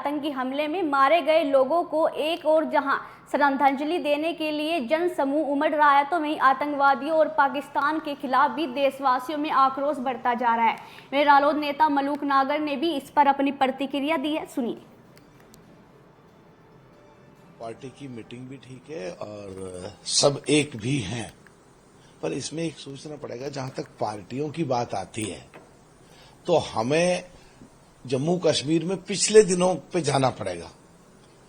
आतंकी हमले में मारे गए लोगों को एक और जहां श्रद्धांजलि देने के लिए जन समूह उमड़ रहा है, तो वहीं आतंकवादियों और पाकिस्तान के खिलाफ भी देशवासियों में आक्रोश बढ़ता जा रहा है। वहीं रालोद नेता मलूक नागर ने भी इस पर अपनी प्रतिक्रिया दी है, सुनिए। पार्टी की मीटिंग भी ठीक है और सब एक भी हैं, पर इसमें एक सोचना पड़ेगा, जहां तक पार्टियों की बात आती है तो हमें जम्मू कश्मीर में पिछले दिनों पे जाना पड़ेगा,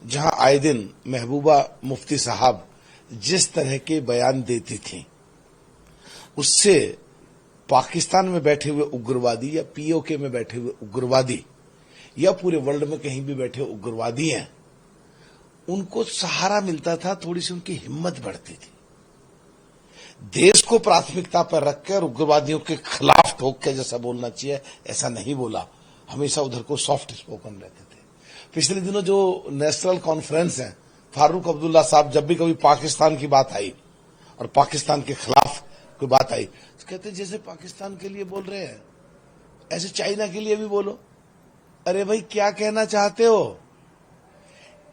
जहां आए दिन महबूबा मुफ्ती साहब जिस तरह के बयान देती थी, उससे पाकिस्तान में बैठे हुए उग्रवादी या पीओके में बैठे हुए उग्रवादी या पूरे वर्ल्ड में कहीं भी बैठे उग्रवादी हैं, उनको सहारा मिलता था, थोड़ी सी उनकी हिम्मत बढ़ती थी। देश को प्राथमिकता पर रखकर उग्रवादियों के खिलाफ ठोक के जैसा बोलना चाहिए, ऐसा नहीं बोला। हमेशा उधर को सॉफ्ट स्पोकन रहते थे। पिछले दिनों जो नेशनल कॉन्फ्रेंस है, फारूक अब्दुल्ला साहब जब भी कभी पाकिस्तान की बात आई और पाकिस्तान के खिलाफ कोई बात आई तो कहते जैसे पाकिस्तान के लिए बोल रहे हैं ऐसे चाइना के लिए भी बोलो। अरे भाई, क्या कहना चाहते हो?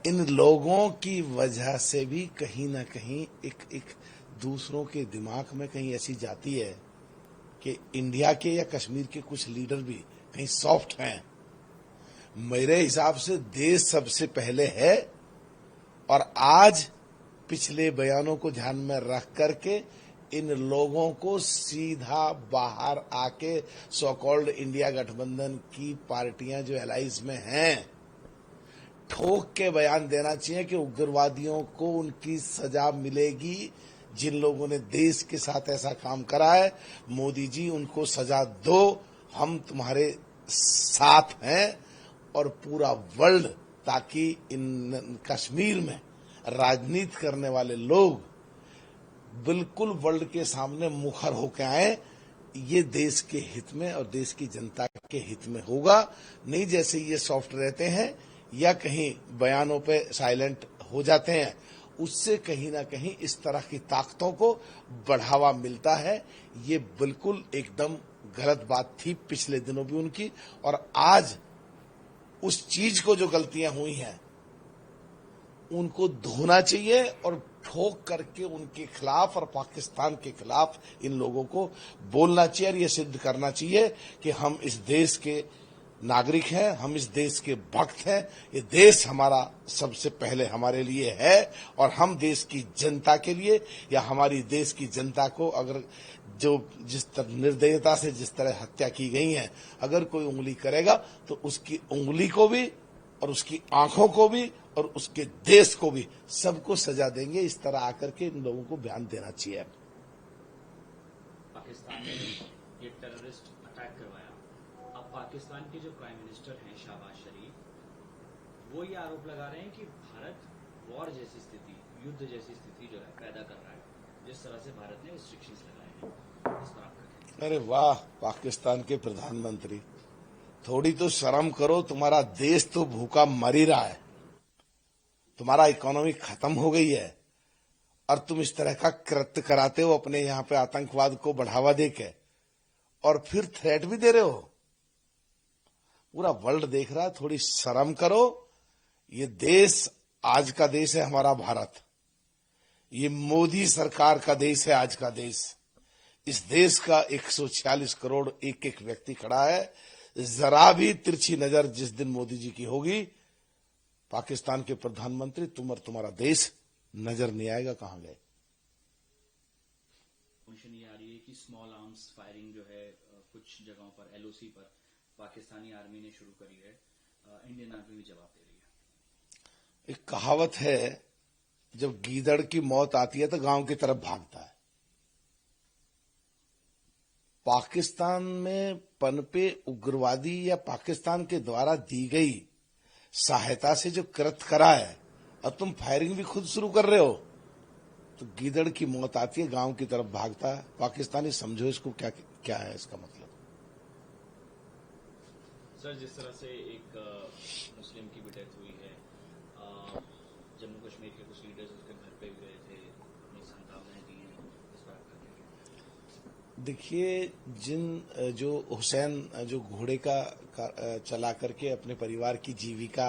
इन लोगों की वजह से भी कहीं ना कहीं एक दूसरों के दिमाग में कहीं ऐसी जाती है कि इंडिया के या कश्मीर के कुछ लीडर भी कहीं सॉफ्ट हैं। मेरे हिसाब से देश सबसे पहले है, और आज पिछले बयानों को ध्यान में रख करके इन लोगों को सीधा बाहर आके सो कॉल्ड इंडिया गठबंधन की पार्टियां जो एलाइज में हैं, ठोक के बयान देना चाहिए कि उग्रवादियों को उनकी सजा मिलेगी। जिन लोगों ने देश के साथ ऐसा काम करा है, मोदी जी उनको सजा दो, हम तुम्हारे साथ हैं। और पूरा वर्ल्ड, ताकि इन कश्मीर में राजनीति करने वाले लोग बिल्कुल वर्ल्ड के सामने मुखर होकर आए, ये देश के हित में और देश की जनता के हित में होगा। नहीं जैसे ये सॉफ्ट रहते हैं या कहीं बयानों पे साइलेंट हो जाते हैं, उससे कहीं ना कहीं इस तरह की ताकतों को बढ़ावा मिलता है। ये बिल्कुल एकदम गलत बात थी पिछले दिनों भी उनकी, और आज उस चीज को जो गलतियां हुई हैं उनको धोना चाहिए और ठोक करके उनके खिलाफ और पाकिस्तान के खिलाफ इन लोगों को बोलना चाहिए और ये सिद्ध करना चाहिए कि हम इस देश के नागरिक हैं, हम इस देश के भक्त हैं। ये देश हमारा सबसे पहले हमारे लिए है, और हम देश की जनता के लिए या हमारी देश की जनता को अगर जो जिस तरह निर्दयता से जिस तरह हत्या की गई है, अगर कोई उंगली करेगा तो उसकी उंगली को भी और उसकी आंखों को भी और उसके देश को भी सबको सजा देंगे। इस तरह आकर के इन लोगों को बयान देना चाहिए। पाकिस्तान ने ये टेररिस्ट अटैक करवाया, अब पाकिस्तान के जो प्राइम मिनिस्टर हैं शहबाज शरीफ, वो ये आरोप लगा रहे हैं कि भारत वॉर जैसी स्थिति, युद्ध जैसी स्थिति जो है पैदा कर रहा है, जिस तरह से भारत ने रिस्ट्रिक्शंस लगाए हैं। इस पर आपका? अरे वाह, पाकिस्तान के प्रधानमंत्री, थोड़ी तो शर्म करो। तुम्हारा देश तो भूखा मर ही रहा है, तुम्हारा इकोनॉमी खत्म हो गई है, और तुम इस तरह का कृत्य कराते हो अपने यहां पे आतंकवाद को बढ़ावा देके, और फिर थ्रेट भी दे रहे हो। पूरा वर्ल्ड देख रहा है, थोड़ी शर्म करो। ये देश आज का देश है हमारा भारत, ये मोदी सरकार का देश है आज का देश। इस देश का 146 करोड़ एक एक व्यक्ति खड़ा है। जरा भी तिरछी नजर जिस दिन मोदी जी की होगी, पाकिस्तान के प्रधानमंत्री, तुम और तुम्हारा देश नजर नहीं आएगा कहां गए। ये आ रही है कि स्मॉल आर्म्स फायरिंग जो है कुछ जगहों पर एलओसी पर पाकिस्तानी आर्मी ने शुरू करी है, इंडियन आर्मी भी जवाब दे रही है। एक कहावत है, जब गीदड़ की मौत आती है तो गांव की तरफ भागता है। पाकिस्तान में पनपे उग्रवादी या पाकिस्तान के द्वारा दी गई सहायता से जो कृत्य करा है, अब तुम फायरिंग भी खुद शुरू कर रहे हो, तो गीदड़ की मौत आती है, गांव की तरफ भागता है पाकिस्तानी। समझो इसको क्या क्या है इसका मतलब। सर, जिस तरह से एक मुस्लिम की भी डेथ हुई है, जम्मू कश्मीर के कुछ लीडर्स उसके घर पे गए थे, अपनी संतावनाएं दी हैं, इस पर आपका? देखिए, जो हुसैन जो घोड़े का चला करके अपने परिवार की जीविका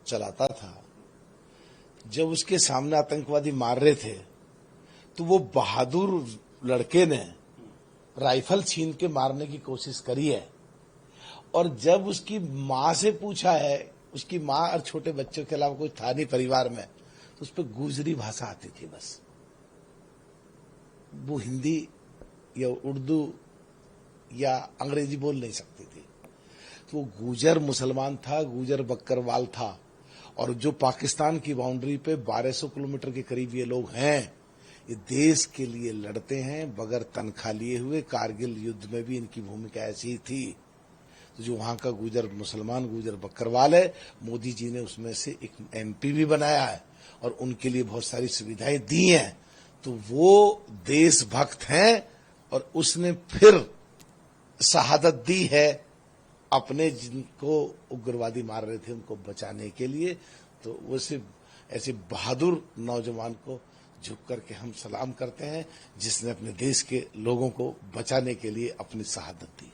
चलाता था, जब उसके सामने आतंकवादी मार रहे थे तो वो बहादुर लड़के ने राइफल छीन के मारने की कोशिश करी है। और जब उसकी मां से पूछा है, उसकी मां और छोटे बच्चों के अलावा कोई था नहीं परिवार में, तो उस पर गुजरी भाषा आती थी बस। वो हिंदी या उर्दू या अंग्रेजी बोल नहीं सकती थी। तो वो गुजर मुसलमान था, गुजर बकरवाल था। और जो पाकिस्तान की बाउंड्री पे 1200 किलोमीटर के करीब ये लोग हैं, ये देश के लिए लड़ते हैं बगैर तनख्वाह लिए हुए। कारगिल युद्ध में भी इनकी भूमिका ऐसी ही थी। तो जो वहां का गुजर मुसलमान, गुजर बकरवाल है, मोदी जी ने उसमें से एक MP भी बनाया है और उनके लिए बहुत सारी सुविधाएं दी हैं। तो वो देशभक्त हैं और उसने फिर शहादत दी है अपने जिनको उग्रवादी मार रहे थे उनको बचाने के लिए। तो वो सिर्फ ऐसे बहादुर नौजवान को झुक करके हम सलाम करते हैं जिसने अपने देश के लोगों को बचाने के लिए अपनी शहादत दी।